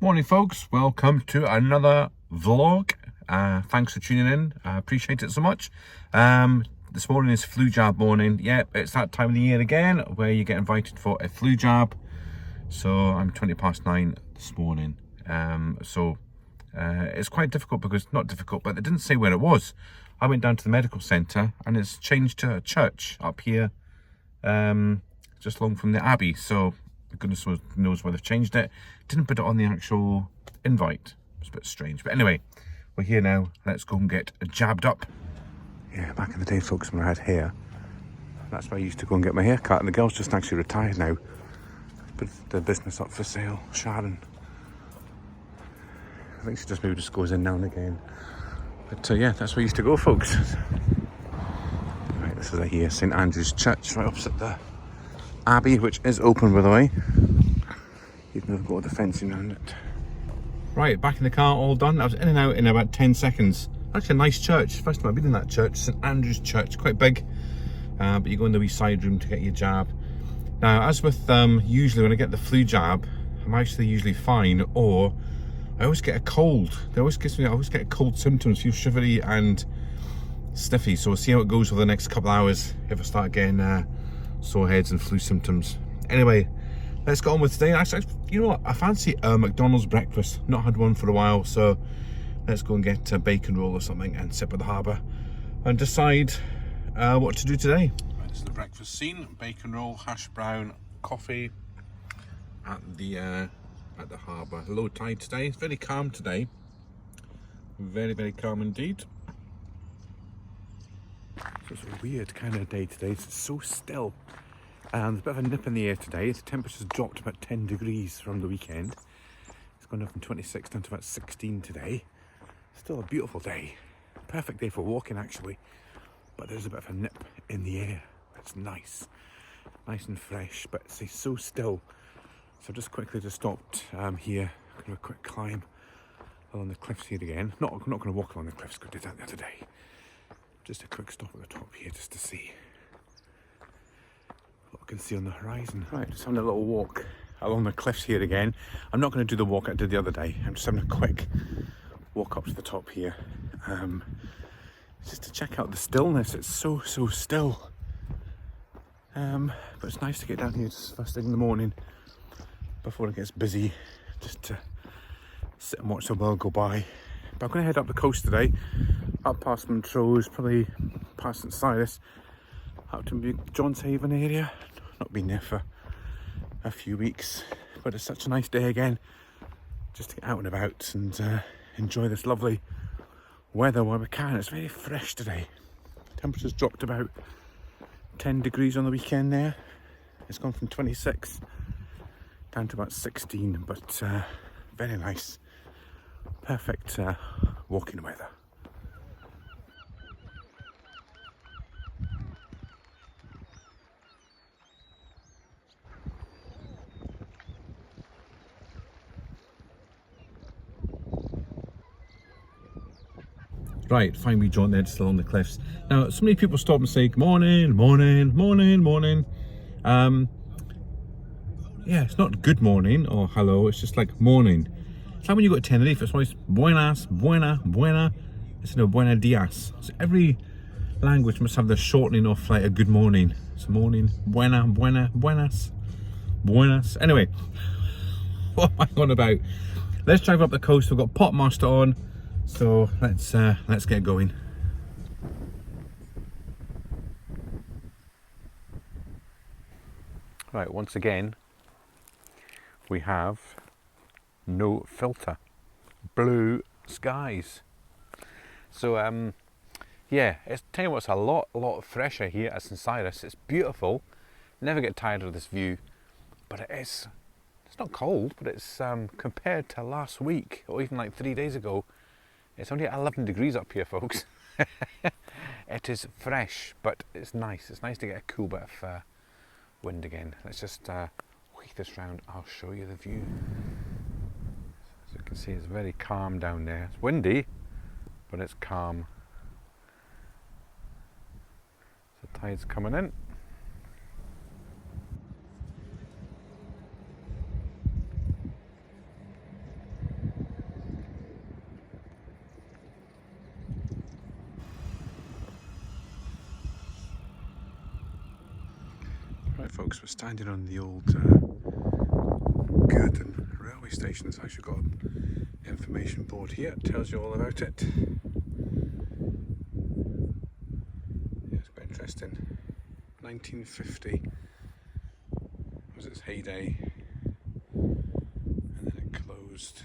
Morning folks, welcome to another vlog. Thanks for tuning in, I appreciate it so much. This morning is flu jab morning. Yep, it's that time of the year again where you get invited for a flu jab. So I'm 9:20 this morning. It's quite difficult because, not difficult, but they didn't say where it was. I went down to the medical centre and it's changed to a church up here, just along from the Abbey. So goodness knows where they've changed it. Didn't put it on the actual invite. It's a bit strange, but anyway, we're here now. Let's go and get jabbed up. Yeah, back in the day, folks, when I had hair, that's where I used to go and get my hair cut, and the girl's just actually retired now. Put the business up for sale, Sharon. I think she just maybe just goes in now and again. But yeah, that's where I used to go, folks. Right, this is here, St Andrew's Church, right opposite the Abbey, which is open, by the way. Even though they've got the fencing around it. Right, back in the car, all done. I was in and out in about 10 seconds. Actually a nice church. First time I've been in that church, St Andrew's Church, quite big. But you go in the wee side room to get your jab. Now, as with usually when I get the flu jab, I'm actually usually fine, or I always get a cold. I always get cold symptoms, feel shivery and sniffy. So we'll see how it goes for the next couple of hours if I start getting sore heads and flu symptoms. Anyway, let's get on with today. Actually, you know what? I fancy a McDonald's breakfast. Not had one for a while, so let's go and get a bacon roll or something and sit by the harbour and decide what to do today. Right, this is the breakfast scene. Bacon roll, hash brown, coffee at the harbour. Low tide today. It's very calm today. Very, very calm indeed. So it's a weird kind of day today. It's so still. There's a bit of a nip in the air today. The temperature's dropped about 10 degrees from the weekend. It's gone up from 26 down to about 16 today. Still a beautiful day. Perfect day for walking, actually. But there's a bit of a nip in the air. It's nice. Nice and fresh, but it's so still. So I've just quickly stopped here. I'm going to do a quick climb along the cliffs here again. I'm not going to walk along the cliffs, because I did that the other day. Just a quick stop at the top here just to see what I can see on the horizon. Right, just having a little walk along the cliffs here again. I'm not going to do the walk I did the other day. I'm just having a quick walk up to the top here. Just to check out the stillness. It's so still. But it's nice to get down here just first thing in the morning before it gets busy, just to sit and watch the world go by. But I'm going to head up the coast today, up past Montrose, probably past St Cyrus, up to John's Haven area. Not been there for a few weeks, but it's such a nice day again, just to get out and about and enjoy this lovely weather while we can. It's very fresh today. Temperature's dropped about 10 degrees on the weekend there. It's gone from 26 down to about 16, but very nice. Perfect walking weather. Right, fine wee jaunt there just along the cliffs. Now, so many people stop and say, morning, morning, morning, morning. Yeah, it's not good morning or hello, it's just like morning. It's like when you go to Tenerife, it's always buenas, buena, buena. It's buena dias. So every language must have the shortening of like a good morning. So morning, buena, buena, buenas, buenas. Anyway, what am I on about? Let's drive up the coast. We've got Pot Master on, so let's get going. Right, once again, we have no filter, blue skies. So yeah, it's tell you what, it's a lot fresher here at St Cyrus. It's beautiful. Never get tired of this view, but it's not cold, but it's compared to last week or even like 3 days ago, it's only at 11 degrees up here, folks. It is fresh, but it's nice. It's nice to get a cool bit of wind again. Let's just wheel this round. I'll show you the view. As you can see, it's very calm down there. It's windy, but it's calm. The tide's coming in. Right folks, we're standing on the old Gurton railway station. It's actually got an information board here. It tells you all about it. Yeah, it's quite interesting. 1950 was its heyday, and then it closed.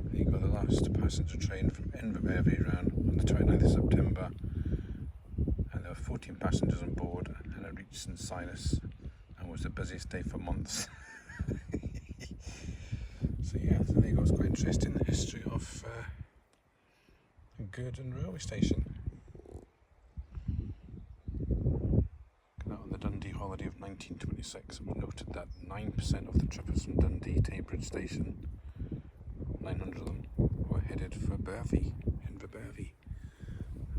There you go, the last passenger train from Inverbervie ran on the 29th of September, and there were 14 passengers on board, and it reached St Silas and was the busiest day for months. So yeah, so there you go, it's quite interesting, the history of Gurton railway station. Out on the Dundee holiday of 1926, it was noted that 9% of the trippers from Dundee Taybridge station, 900 of them, were headed for Bervie, Inverbervie,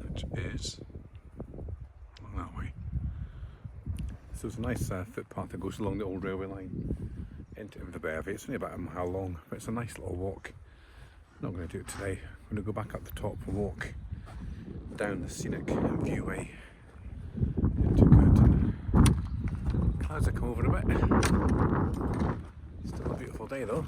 which is along that way. So it's a nice footpath that goes along the old railway line into Inverbervie. It's only about a mile long, but it's a nice little walk. I'm not going to do it today. I'm going to go back up the top and walk down the scenic viewway into Gurton. Clouds have come over a bit. Still a beautiful day though.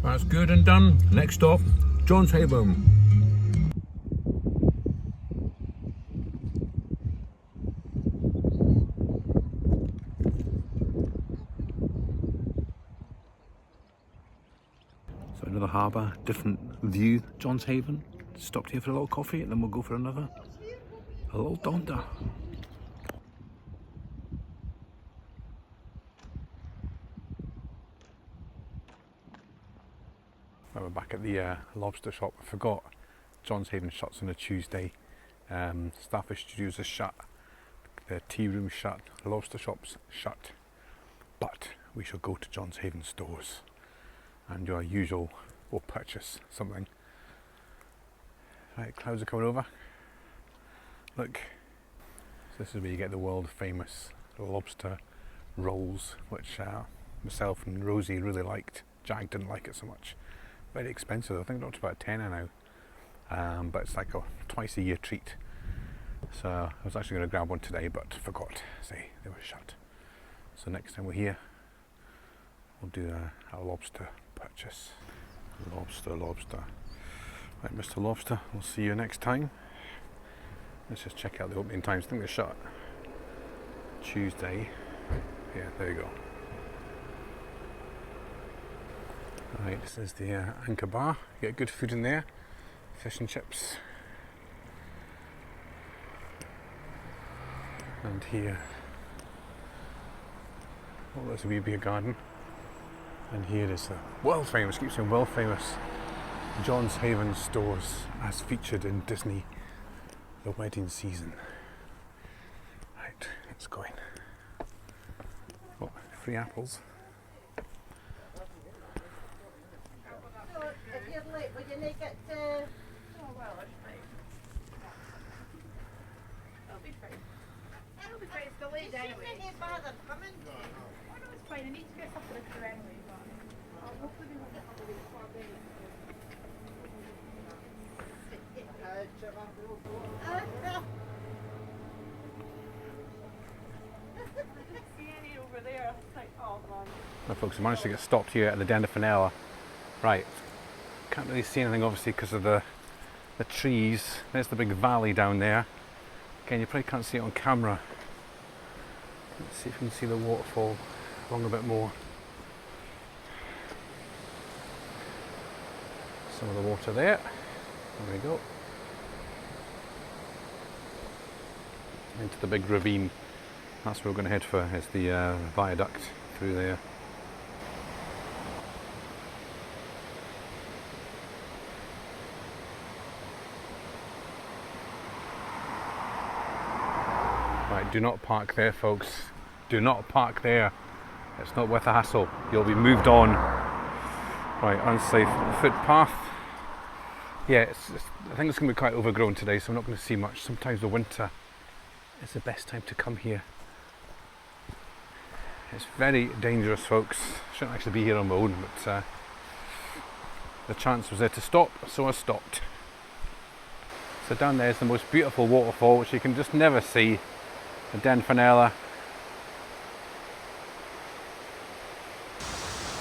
That's good and done. Next stop, John's Haven. So another harbour, different view, John's Haven. Stopped here for a little coffee and then we'll go for a little donder. We're back at the lobster shop. I forgot John's Haven shuts on a Tuesday. Starfish Studios is shut, the tea room shut, the lobster shop's shut. But we shall go to John's Haven stores and do our usual, or purchase something. Right, clouds are coming over. Look, so this is where you get the world famous lobster rolls, which myself and Rosie really liked. Jack didn't like it so much. Very expensive, I think it's about a tenner now, but it's like a twice a year treat. So I was actually going to grab one today, but forgot. Say they were shut. So next time we're here, we'll do a lobster purchase. Lobster. Right, Mr. Lobster, we'll see you next time. Let's just check out the opening times. I think they're shut Tuesday. Yeah, there you go. Right, this is the Anchor Bar. You get good food in there, fish and chips. And here, oh, there's a wee beer garden. And here is the world famous, keep saying world famous, John's Haven stores, as featured in Disney, The Wedding Season. Right, let's go in. Oh, free apples. Would you make it to... Oh, well, it's fine. It'll be fine. It'll be fine. It's delayed anyway. You shouldn't bother coming. Oh, no, it's fine. I need to get something extra anyway, but hopefully we won't get all the way before then. I didn't see any over there. It's like, oh, man. Well, folks, we managed to get stopped here at the Den Finella. Right. Can't really see anything obviously because of the trees. There's the big valley down there. Again, you probably can't see it on camera. Let's see if we can see the waterfall along a bit more. Some of the water there. There we go. Into the big ravine. That's where we're going to head for, is the viaduct through there. Right, do not park there, folks. Do not park there. It's not worth the hassle. You'll be moved on. Right, unsafe footpath. Yeah, I think it's going to be quite overgrown today, so I'm not going to see much. Sometimes the winter is the best time to come here. It's very dangerous, folks. Shouldn't actually be here on my own, but the chance was there to stop, so I stopped. So down there is the most beautiful waterfall, which you can just never see, the Den Finella.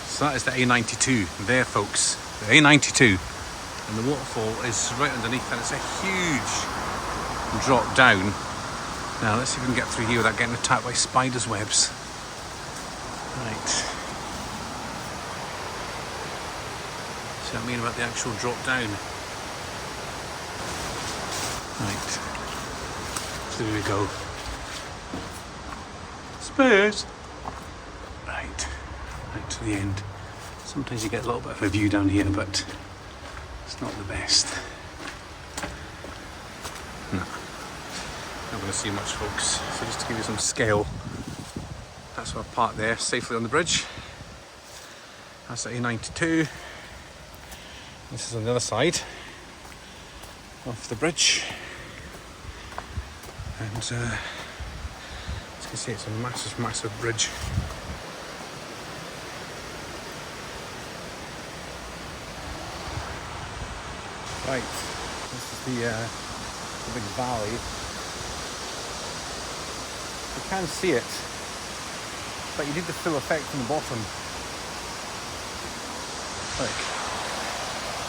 So that is the A92 there, folks. The A92, and the waterfall is right underneath, and it's a huge drop down. Now let's see if we can get through here without getting attacked by spiders' webs. Right. See what I mean about the actual drop down? Right. So here we go. Spurs! Right. Right to the end. Sometimes you get a little bit of a view down here, but it's not the best. No. Not going to see much, folks. So just to give you some scale, that's why I've parked there safely on the bridge. That's the A92. This is on the other side of the bridge. And as you can see, it's a massive, massive bridge. Right, this is the big valley. You can see it, but you need the full effect from the bottom. Like,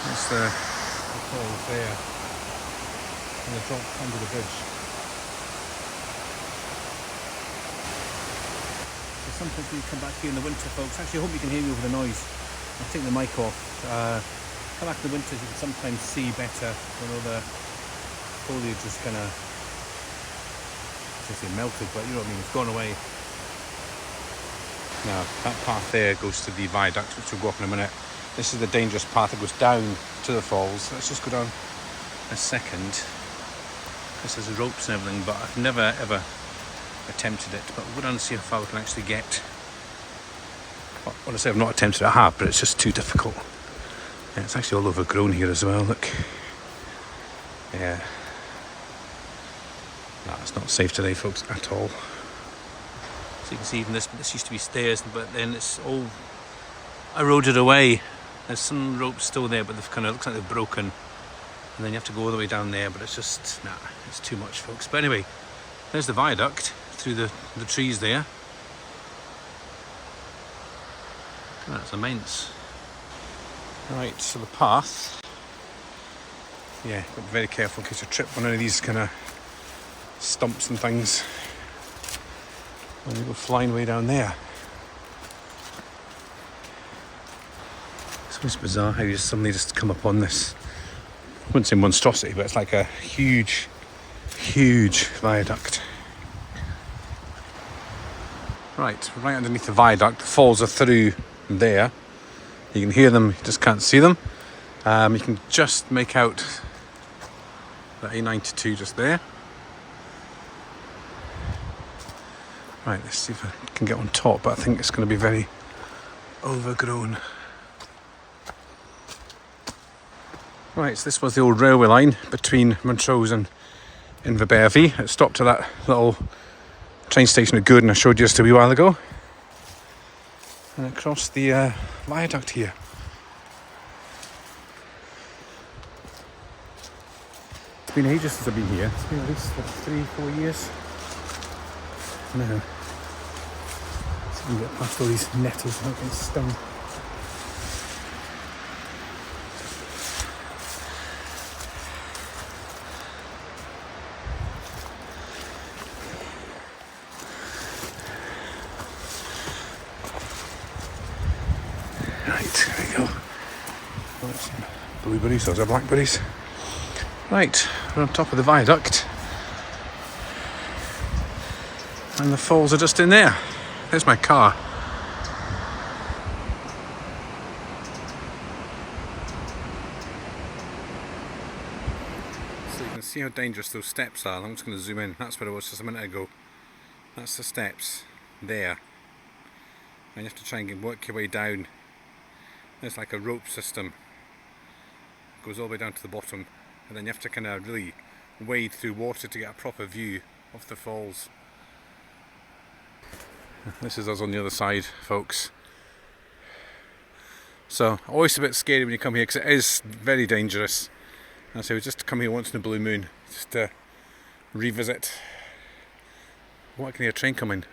that's the falls there, and the drop under the bridge. So sometimes when you come back here in the winter, folks, actually I hope you can hear me over the noise. I'll take the mic off. Come back in the winters, you can sometimes see better when all the foliage is kind of, I say melted, but you know what I mean, it's gone away. Now, that path there goes to the viaduct, which we'll go up in a minute. This is the dangerous path that goes down to the falls. Let's just go down a second. This is ropes and everything, but I've never ever attempted it. But we'll go down and see how far we can actually get. Well, when I say I've not attempted it, I have, but it's just too difficult. Yeah, it's actually all overgrown here as well, look. Yeah. No, it's not safe today, folks, at all. So you can see even this used to be stairs, but then it's all eroded away. There's some ropes still there, but they've kind of looks like they're broken. And then you have to go all the way down there, but it's just, nah, it's too much, folks. But anyway, there's the viaduct through the trees there. That's immense. Right, so the path. Yeah, got to be very careful in case you trip on any of these kind of stumps and things when you go flying way down there. It's always bizarre how you just suddenly just come upon this, I wouldn't say monstrosity, but it's like a huge, huge viaduct. Right underneath the viaduct, the falls are through there. You can hear them, you just can't see them. You can just make out the A92 just there. Right, let's see if I can get on top, but I think it's going to be very overgrown. Right, so this was the old railway line between Montrose and Inverbervie. It stopped at that little train station at Gordon I showed you just a wee while ago. And across the viaduct here. It's been ages since I've been here. It's been at least 3-4 years. Now, so you can get past all these nettles without getting stung. Right, there we go. Oh, that's some blueberries, those are blackberries. Right, we're on top of the viaduct. And the falls are just in there. There's my car. So you can see how dangerous those steps are. I'm just going to zoom in. That's where I was just a minute ago. That's the steps there. And you have to try and work your way down. There's like a rope system. It goes all the way down to the bottom. And then you have to kind of really wade through water to get a proper view of the falls. This is us on the other side, folks. So, always a bit scary when you come here because it is very dangerous. And so we just come here once in a blue moon, just to revisit. What, I can hear a train coming.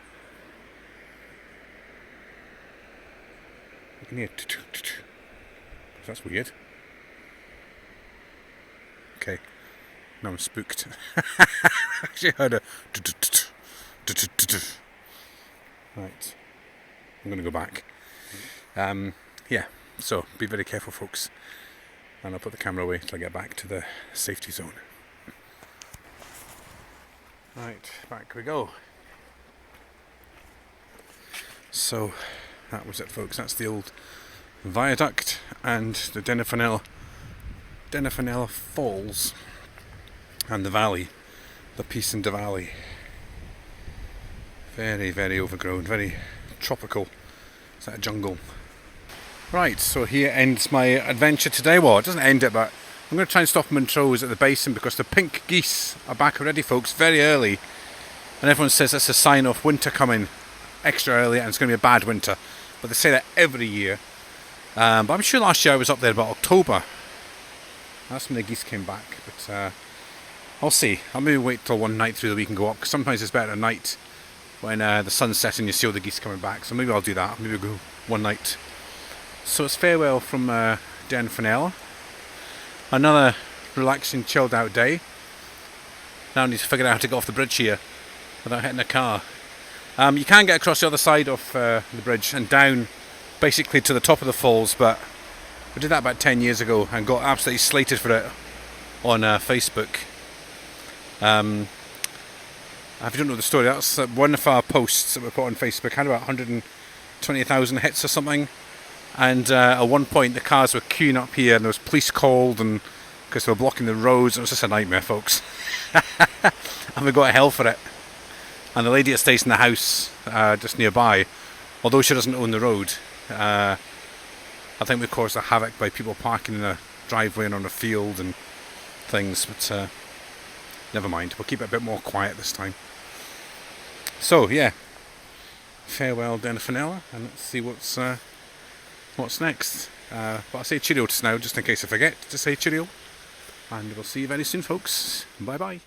I can hear that's weird. Okay, now I'm spooked. I actually heard a right. I'm going to go back. Yeah, so be very careful, folks. And I'll put the camera away till I get back to the safety zone. Right, back we go. So that was it, folks. That's the old viaduct and the Den Finella Falls and the valley, the Peace and the Valley. Very, very overgrown, very tropical. It's like a jungle. Right, so here ends my adventure today. Well, it doesn't end it, but I'm going to try and stop Montrose at the basin because the pink geese are back already, folks, very early. And everyone says that's a sign of winter coming extra early and it's going to be a bad winter. But they say that every year. But I'm sure last year I was up there about October. That's when the geese came back. But I'll see. I'll maybe wait till one night through the week and go up, because sometimes it's better at night when the sun's setting, you see all the geese coming back. So maybe I'll do that. Maybe we'll go one night. So it's farewell from Den Finella. Another relaxing, chilled out day. Now I need to figure out how to get off the bridge here without hitting a car. You can get across the other side of the bridge and down basically to the top of the falls, but I did that about 10 years ago and got absolutely slated for it on Facebook. If you don't know the story, that's one of our posts that we put on Facebook had about 120,000 hits or something. And at one point the cars were queuing up here and there was police called and because they were blocking the roads. It was just a nightmare, folks. And we got to hell for it. And the lady that stays in the house just nearby, although she doesn't own the road, I think we caused a havoc by people parking in a driveway and on a field and things. But never mind, we'll keep it a bit more quiet this time. So yeah, farewell Den Finella, and let's see what's next. But I'll say cheerio just now, just in case I forget to say cheerio. And we'll see you very soon, folks. Bye bye.